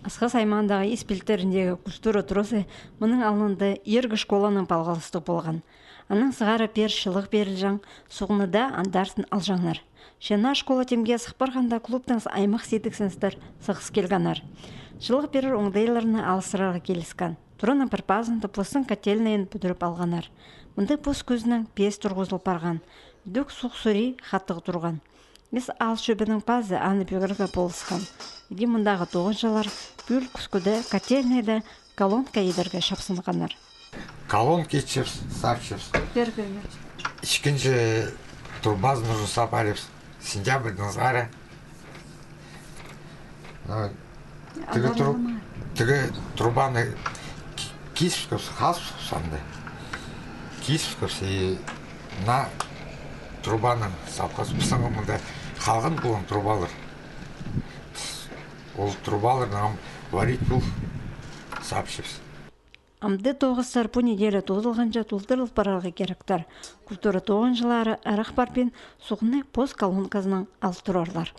Асқас аймағындағы испилтеріндегі культура тұросы мұның алынды ергі школаның палғалысты болған. Аның сығары пер шылық берілжаң, соғыныда андарсын алжаңлар. Шена школа темге сықпарғанда клубтың аймақ сетіксіністер сықыс келганар. Шылық берір оңдайларына алысырарға келіскен. Тұрының пірпазын тұплысын котельнайын бүдіріп алғанар. Мұнды пұс көзінің пес тұрғызыл парған. Дөк суқ сүрей қаттығы тұрған. Біз ал шөбінің пазы аны бөгіргі болысқан. Еде мұндағы тоғыншалар бүл күскуді котельнайда колонка едерге шапсынғанар. Колонки чепс, сапчепс. Ишкінші турбазын ұжысап әліпс. Сентябрьдің зғары. Тігі турбаны киспкөпс, халспкөпс анды. Киспкөпс и на трубаның сапқасы пысыңғы мұнда қалғын болын трубалар. Ол трубалардан варить бұл сапшепс. Амды тоғыстар бұл неделі тоғызылғанша толтырылып барарға керектер. Культура тоғын жылары арақ барпен соғынай пост колонкасының алып тұрарлар.